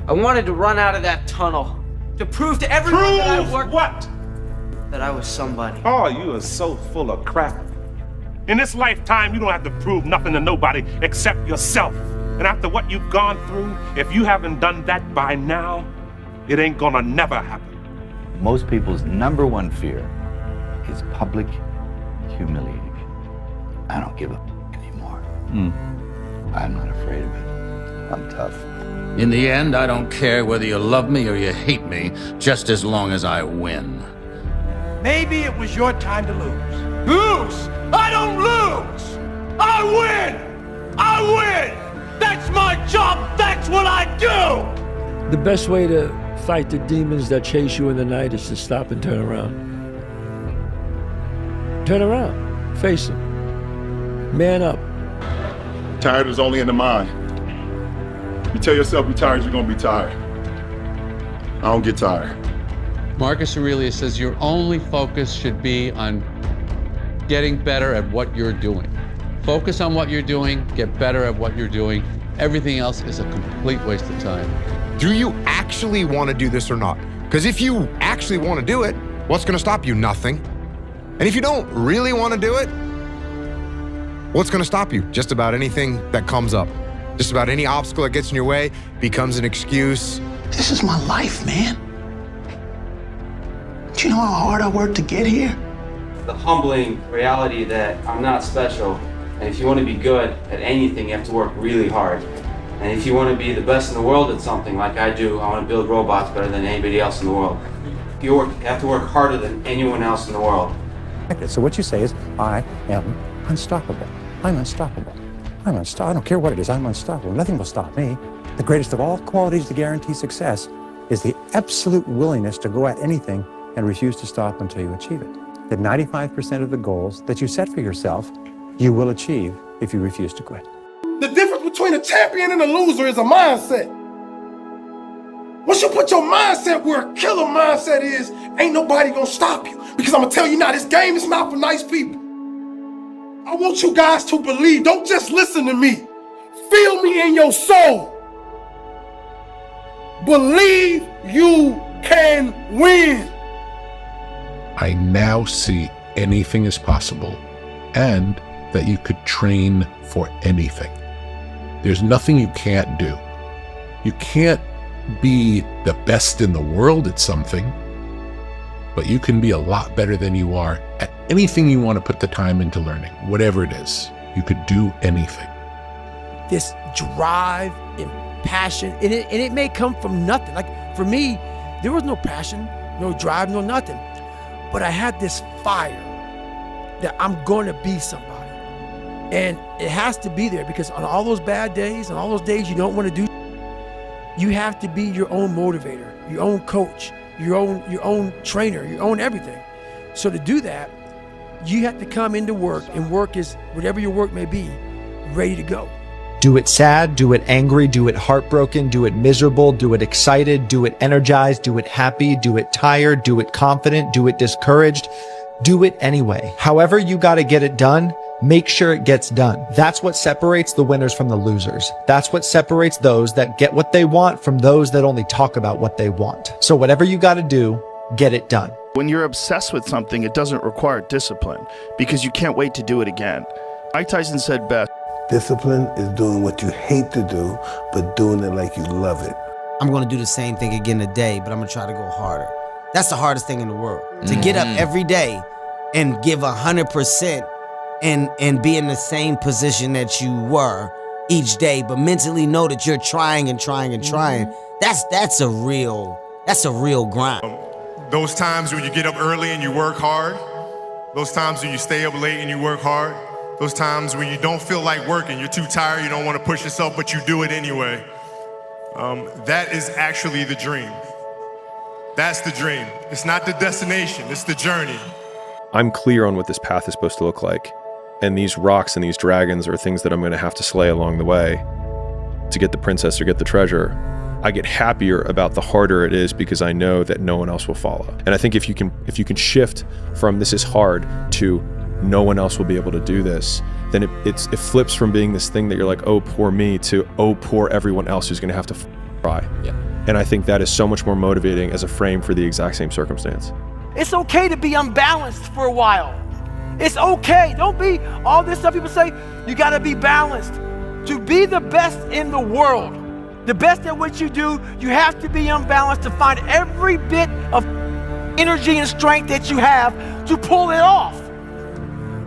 I wanted to run out of that tunnel. To prove to everyone that I worked... what? That I was somebody. Oh, you are so full of crap. In this lifetime, you don't have to prove nothing to nobody except yourself. And after what you've gone through, if you haven't done that by now, it ain't gonna never happen. Most people's number one fear is public humiliating. I don't give a anymore. I'm not afraid of it. I'm tough. In the end, I don't care whether you love me or you hate me, just as long as I win. Maybe it was your time to lose. Lose! I don't lose! I win! I win! That's my job! That's what I do! The best way to fight the demons that chase you in the night is to stop and turn around. Turn around. Face them. Man up. Tired is only in the mind. You tell yourself you're tired, you're gonna be tired. I don't get tired. Marcus Aurelius says your only focus should be on getting better at what you're doing. Focus on what you're doing, get better at what you're doing. Everything else is a complete waste of time. Do you actually want to do this or not? Because if you actually want to do it, what's going to stop you? Nothing. And if you don't really want to do it, what's going to stop you? Just about anything that comes up. Just about any obstacle that gets in your way becomes an excuse. This is my life, man. Do you know how hard I worked to get here? The humbling reality that I'm not special. And if you want to be good at anything, you have to work really hard. And if you want to be the best in the world at something like I do, I want to build robots better than anybody else in the world. You have to work harder than anyone else in the world. So what you say is, I am unstoppable. I'm unstoppable. I'm unstoppable. I don't care what it is, I'm unstoppable. Nothing will stop me. The greatest of all qualities to guarantee success is the absolute willingness to go at anything and refuse to stop until you achieve it. That 95% of the goals that you set for yourself, you will achieve if you refuse to quit. The difference between a champion and a loser is a mindset. Once you put your mindset where a killer mindset is, ain't nobody gonna stop you. Because I'm gonna tell you now, this game is not for nice people. I want you guys to believe. Don't just listen to me. Feel me in your soul. Believe you can win. I now see anything is possible and that you could train for anything. There's nothing you can't do. You can't be the best in the world at something, but you can be a lot better than you are at anything you want to put the time into learning, whatever it is. You could do anything. This drive and passion, and it may come from nothing. Like for me, there was no passion, no drive, no nothing. But I had this fire that I'm going to be somebody. And it has to be there because on all those bad days and all those days you don't want to do, you have to be your own motivator, your own coach, your own trainer, your own everything. So to do that, you have to come into work, and work is whatever your work may be, ready to go. Do it sad, do it angry, do it heartbroken, do it miserable, do it excited, do it energized, do it happy, do it tired, do it confident, do it discouraged. Do it anyway. However you got to get it done, make sure it gets done. That's what separates the winners from the losers. That's what separates those that get what they want from those that only talk about what they want. So whatever you got to do, get it done. When you're obsessed with something, it doesn't require discipline because you can't wait to do it again. Mike Tyson said best, discipline is doing what you hate to do, but doing it like you love it. I'm going to do the same thing again today, but I'm going to try to go harder. That's the hardest thing in the world. To get up every day and give 100% and be in the same position that you were each day, but mentally know that you're trying and trying and trying. That's a real grind. Those times when you get up early and you work hard, those times when you stay up late and you work hard, those times when you don't feel like working, you're too tired, you don't want to push yourself, but you do it anyway. That is actually the dream. That's the dream. It's not the destination, it's the journey. I'm clear on what this path is supposed to look like. And these rocks and these dragons are things that I'm going to have to slay along the way to get the princess or get the treasure. I get happier about the harder it is because I know that no one else will follow. And I think if you can shift from this is hard to no one else will be able to do this, then it flips from being this thing that you're like, oh, poor me, to oh, poor everyone else who's going to have to try. Yeah. And I think that is so much more motivating as a frame for the exact same circumstance. It's okay to be unbalanced for a while. It's okay. Don't be all this stuff people say, you gotta be balanced. To be the best in the world, the best at what you do, you have to be unbalanced to find every bit of energy and strength that you have to pull it off.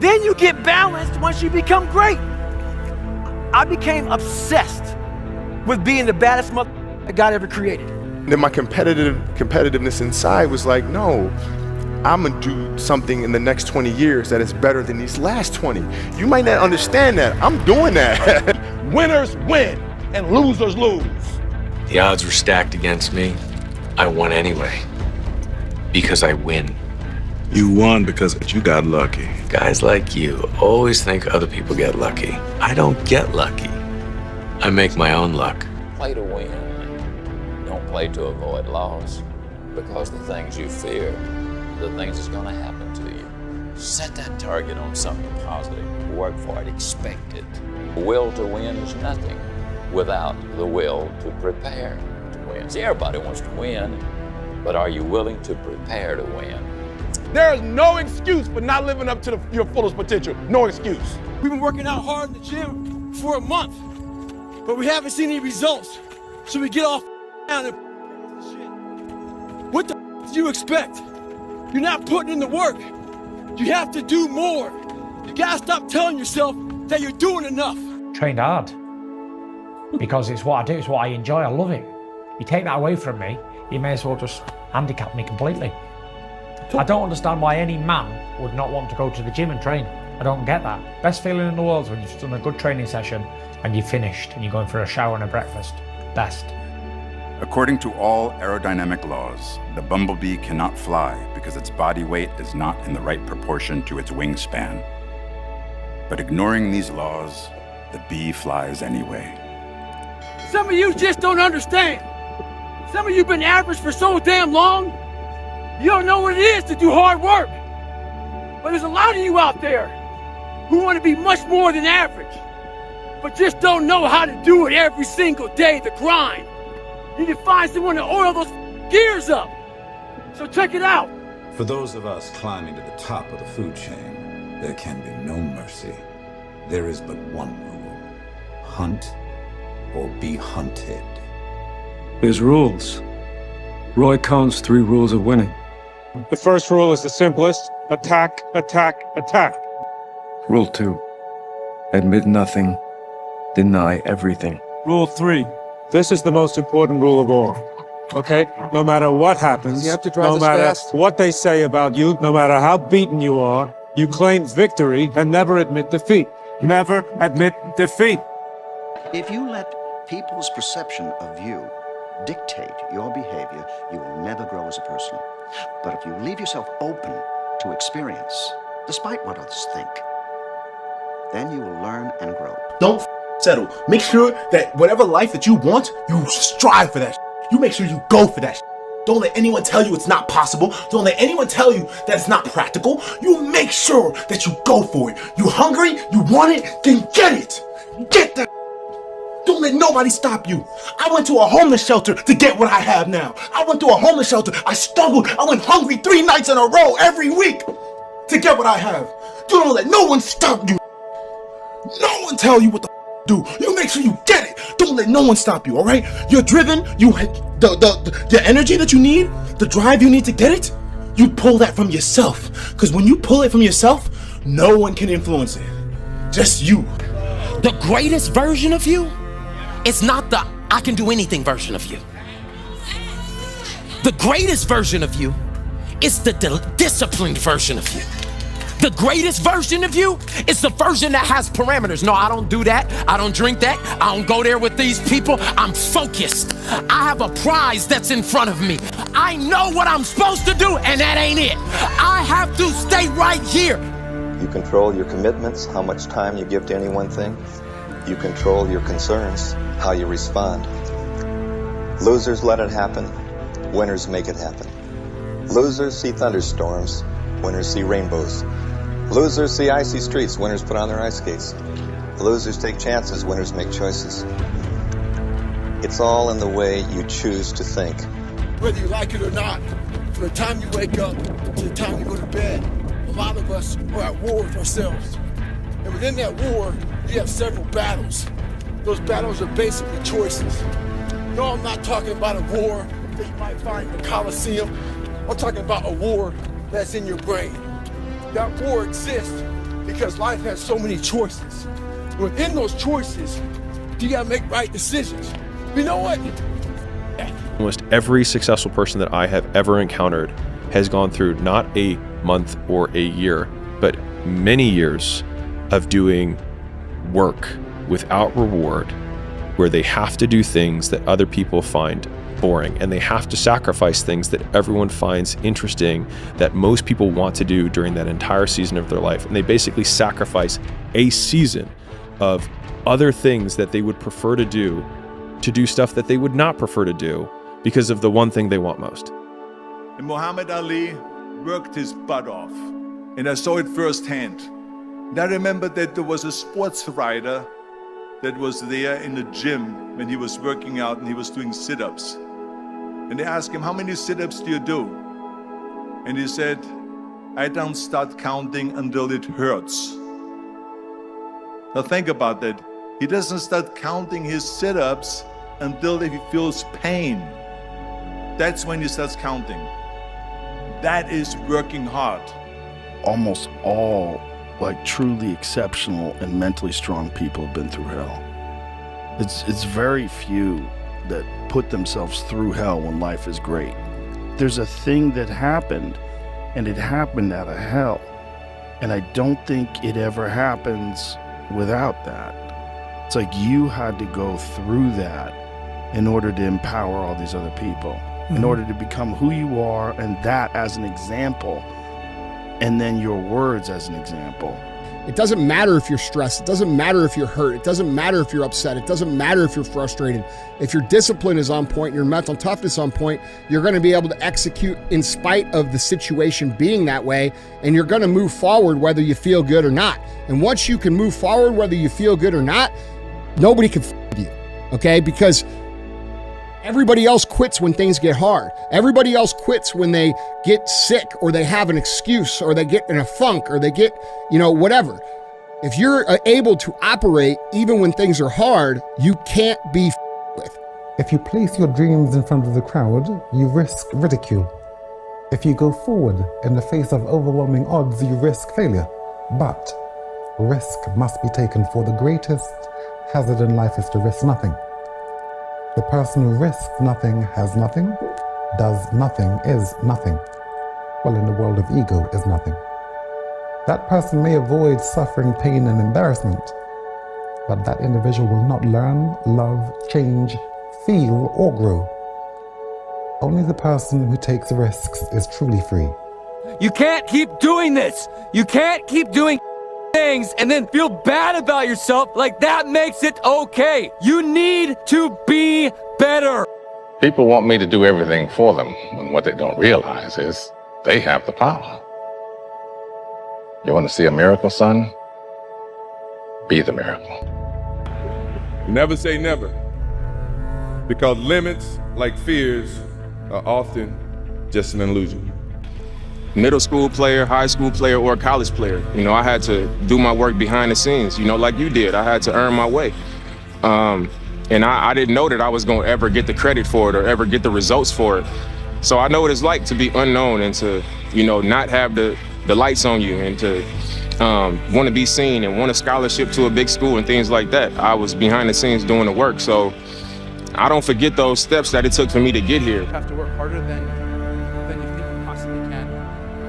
Then you get balanced once you become great. I became obsessed with being the baddest mother that God ever created. Then my competitiveness inside was like, no, I'm gonna do something in the next 20 years that is better than these last 20. You might not understand that. I'm doing that. Winners win and losers lose. The odds were stacked against me. I won anyway. Because I win. You won because you got lucky. Guys like you always think other people get lucky. I don't get lucky. I make my own luck. Play to win. Don't play to avoid loss. Because the things you fear, the things that's going to happen to you. Set that target on something positive. Work for it. Expect it. The will to win is nothing without the will to prepare to win. See, everybody wants to win, but are you willing to prepare to win? There is no excuse for not living up to your fullest potential. No excuse. We've been working out hard in the gym for a month, but we haven't seen any results. So we get off down and shit. What the do you expect? You're not putting in the work. You have to do more. You gotta stop telling yourself that you're doing enough. Trained hard. Because it's what I do, it's what I enjoy, I love it. You take that away from me, you may as well just handicap me completely. I don't understand why any man would not want to go to the gym and train. I don't get that. Best feeling in the world is when you've done a good training session and you're finished and you're going for a shower and a breakfast. Best. According to all aerodynamic laws, the bumblebee cannot fly because its body weight is not in the right proportion to its wingspan. But ignoring these laws, the bee flies anyway. Some of you just don't understand. Some of you been average for so damn long, you don't know what it is to do hard work. But there's a lot of you out there who want to be much more than average, but just don't know how to do it every single day, the grind. You need to find someone to oil those gears up. So check it out. For those of us climbing to the top of the food chain, there can be no mercy. There is but one rule. Hunt or be hunted. There's rules. Roy Cohn's 3 rules of winning. The first rule is the simplest. Attack, attack, attack. Rule 2. Admit nothing. Deny everything. Rule 3. This is the most important rule of all. Okay? No matter what happens, You have to drive no this matter fast? what they say about you, no matter how beaten you are, you claim victory and never admit defeat. Never admit defeat. If you let people's perception of you dictate your behavior, you will never grow as a person. But if you leave yourself open to experience, despite what others think, then you will learn and grow. Don't settle. Make sure that whatever life that you want, you strive for that. You make sure you go for that. Don't let anyone tell you it's not possible. Don't let anyone tell you that it's not practical. You make sure that you go for it. You hungry? You want it? Then get it. Get that. Don't let nobody stop you. I went to a homeless shelter to get what I have now. I went to a homeless shelter. I struggled. I went hungry 3 nights in a row every week to get what I have. You don't let no one stop you. No one tell you what the do. You make sure you get it. Don't let no one stop you, all right? You're driven. The energy that you need, the drive you need to get it, you pull that from yourself. Because when you pull it from yourself, no one can influence it. Just you. The greatest version of you is not the I can do anything version of you. The greatest version of you is the disciplined version of you. The greatest version of you is the version that has parameters. No, I don't do that. I don't drink that. I don't go there with these people. I'm focused. I have a prize that's in front of me. I know what I'm supposed to do, and that ain't it. I have to stay right here. You control your commitments, how much time you give to any one thing. You control your concerns, how you respond. Losers let it happen. Winners make it happen. Losers see thunderstorms. Winners see rainbows. Losers see icy streets. Winners put on their ice skates. Losers take chances. Winners make choices. It's all in the way you choose to think. Whether you like it or not, from the time you wake up to the time you go to bed, a lot of us are at war with ourselves. And within that war, you have several battles. Those battles are basically choices. No, I'm not talking about a war that you might find in the Coliseum. I'm talking about a war that's in your brain. That war exists because life has so many choices. Within those choices, you gotta make right decisions. You know what? Almost every successful person that I have ever encountered has gone through not a month or a year, but many years of doing work without reward, where they have to do things that other people find boring, and they have to sacrifice things that everyone finds interesting, that most people want to do during that entire season of their life. And they basically sacrifice a season of other things that they would prefer to do stuff that they would not prefer to do because of the one thing they want most. And Muhammad Ali worked his butt off, and I saw it firsthand. And I remember that there was a sports writer that was there in the gym when he was working out and he was doing sit-ups. And they asked him, how many sit-ups do you do? And he said, I don't start counting until it hurts. Now think about that. He doesn't start counting his sit-ups until he feels pain. That's when he starts counting. That is working hard. Almost all like truly exceptional and mentally strong people have been through hell. It's very few that put themselves through hell when life is great. There's a thing that happened, and it happened out of hell. And I don't think it ever happens without that. It's like you had to go through that in order to empower all these other people, in order to become who you are, and that as an example, and then your words as an example. It doesn't matter if you're stressed. It doesn't matter if you're hurt. It doesn't matter if you're upset. It doesn't matter if you're frustrated. If your discipline is on point, your mental toughness on point, you're going to be able to execute in spite of the situation being that way, and you're going to move forward whether you feel good or not. And once you can move forward whether you feel good or not, nobody can f*** with you, okay? Because everybody else quits when things get hard. Everybody else quits when they get sick, or they have an excuse, or they get in a funk, or they get, whatever. If you're able to operate even when things are hard, you can't be with. If you place your dreams in front of the crowd, you risk ridicule. If you go forward in the face of overwhelming odds, you risk failure. But risk must be taken, for the greatest hazard in life is to risk nothing. The person who risks nothing has nothing, does nothing is nothing. Well, in the world of ego is nothing. That person may avoid suffering, pain, and embarrassment, but that individual will not learn, love, change, feel, or grow. Only the person who takes risks is truly free. You can't keep doing this. You can't keep doing things and then feel bad about yourself like that makes it okay. You need to be better. People want me to do everything for them, when what they don't realize is they have the power. You want to see a miracle, son? Be the miracle. Never say never, because limits, like fears, are often just an illusion. Middle school player, high school player, or college player. I had to do my work behind the scenes, like you did. I had to earn my way. And I didn't know that I was going to ever get the credit for it or ever get the results for it. So I know what it's like to be unknown and to, not have the lights on you, and to want to be seen and want a scholarship to a big school and things like that. I was behind the scenes doing the work. So I don't forget those steps that it took for me to get here. You have to work harder than you think you possibly can.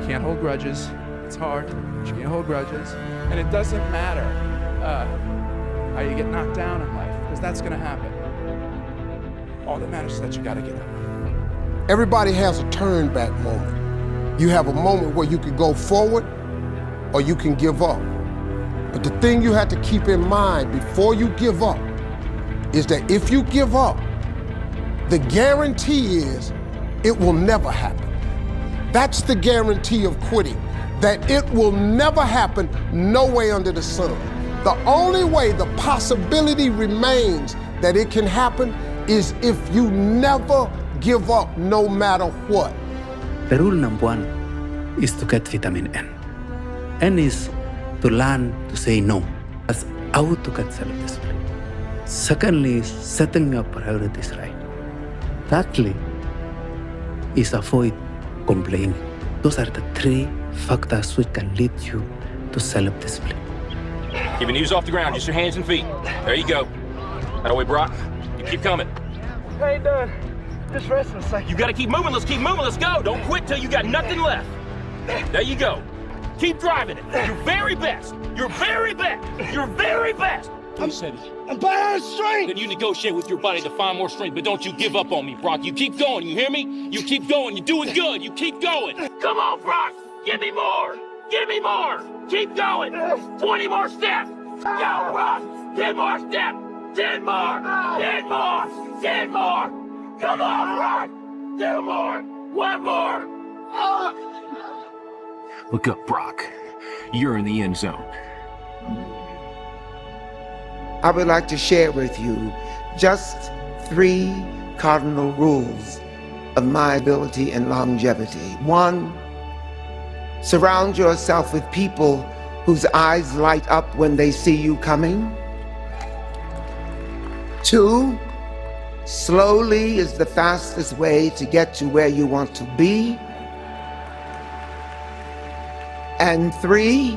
You can't hold grudges. It's hard, but you can't hold grudges. And it doesn't matter how you get knocked down in life, because that's going to happen. All that matters is that you got to get up. Everybody has a turn back moment. You have a moment where you can go forward or you can give up. But the thing you have to keep in mind before you give up is that if you give up, the guarantee is it will never happen. That's the guarantee of quitting, that it will never happen, no way under the sun. The only way the possibility remains that it can happen is if you never give up no matter what. The rule number one is to get vitamin N. N is to learn to say no. That's how to get self-discipline. Secondly is setting your priorities right. Thirdly is avoid complaining. Those are the three factors which can lead you to self-discipline. Keep your knees off the ground, just your hands and feet. There you go. That way, Brock. You keep coming. I ain't done. Just resting a second. You gotta keep moving, let's keep moving, let's go. Don't quit till you got nothing left. There you go. Keep driving it. Your very best. Your very best. Your very best. I'm bad on strength. Then you negotiate with your body to find more strength, but don't you give up on me, Brock. You keep going, you hear me? You keep going, you're doing good. You keep going. Come on, Brock. Give me more. Give me more. Keep going. 20 more steps. Go, Brock. 10 more steps. 10 more. 10 more. 10 more. Come on, Brock. 2 more. 1 more. Look up, Brock. You're in the end zone. I would like to share with you just 3 cardinal rules of my ability and longevity. 1, surround yourself with people whose eyes light up when they see you coming. 2, slowly is the fastest way to get to where you want to be. And 3,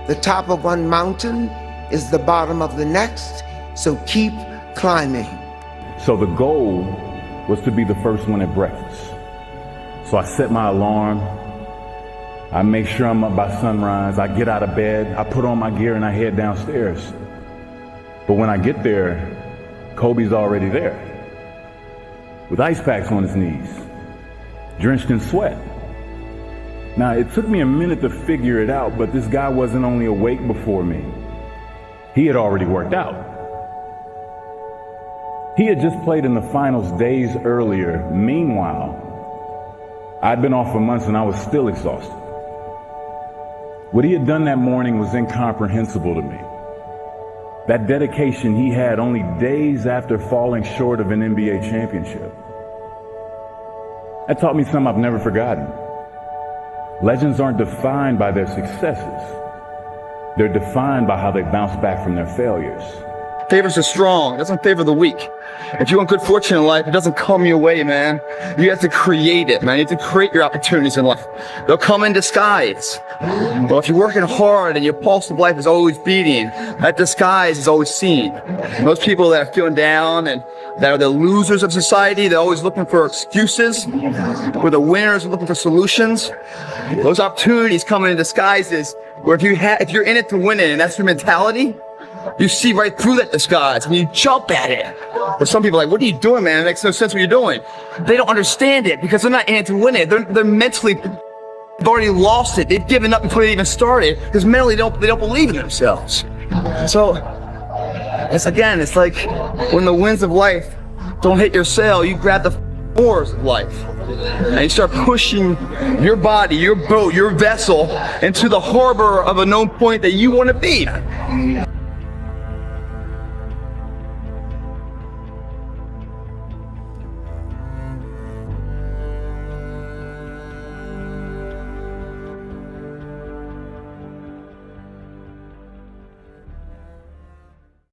the top of one mountain is the bottom of the next, so keep climbing. So the goal was to be the first one at breakfast. So I set my alarm, I make sure I'm up by sunrise, I get out of bed, I put on my gear and I head downstairs. But when I get there, Kobe's already there, with ice packs on his knees, drenched in sweat. Now, it took me a minute to figure it out, but this guy wasn't only awake before me. He had already worked out. He had just played in the finals days earlier. Meanwhile, I'd been off for months and I was still exhausted. What he had done that morning was incomprehensible to me. That dedication he had only days after falling short of an NBA championship. That taught me something I've never forgotten. Legends aren't defined by their successes. They're defined by how they bounce back from their failures. Favors the strong, it doesn't favor the weak. If you want good fortune in life, it doesn't come your way, man. You have to create it, man. You have to create your opportunities in life. They'll come in disguise. Well, if you're working hard and your pulse of life is always beating, that disguise is always seen. Most people that are feeling down and that are the losers of society, they're always looking for excuses. Where the winners are looking for solutions. Those opportunities come in disguises where if you're in it to win it and that's your mentality, you see right through that disguise and you jump at it. But some people are like, what are you doing, man? It makes no sense what you're doing. They don't understand it because they're not in it to win it. They're mentally, they've already lost it. They've given up before they even started because mentally they don't believe in themselves. So it's like when the winds of life don't hit your sail, you grab the oars of life and you start pushing your body, your boat, your vessel into the harbor of a known point that you want to be.